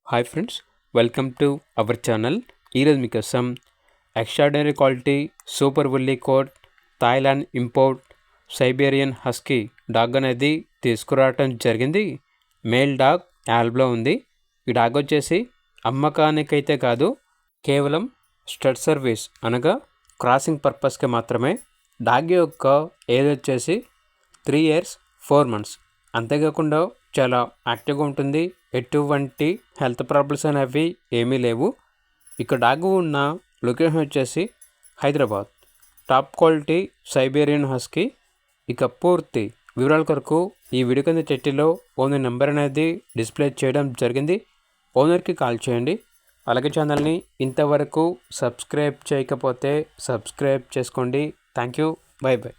Hi friends, welcome to our channel. ఈరోజు మీకోసం extraordinary quality super bully coat Thailand import Siberian husky dog అనేది తీసుకురావటం జరిగింది. Male dog యాల్బ్లో ఉంది. ఈ డాగ్ వచ్చేసి అమ్మకానికైతే కాదు, కేవలం స్టడ్ సర్వీస్ అనగా క్రాసింగ్ పర్పస్కి మాత్రమే. డాగ్ యొక్క ఏజ్ వచ్చేసి 3 years 4 months. అంతేకాకుండా చాలా యాక్టివ్గా ఉంటుంది. ఎటువంటి హెల్త్ ప్రాబ్లమ్స్ అనేవి ఏమీ లేవు. ఇక డాగ్ ఉన్న లొకేషన్ వచ్చేసి Hyderabad. Top quality Siberian husky. ఇక పూర్తి వివరాల కొరకు ఈ వీడియో కింద టైటిల్లో ఓనర్ నెంబర్ అనేది డిస్ప్లే చేయడం జరిగింది. ఓనర్కి కాల్ చేయండి. అలాగే ఛానల్ని ఇంతవరకు సబ్స్క్రైబ్ చేయకపోతే సబ్స్క్రైబ్ చేసుకోండి. Thank you. By by.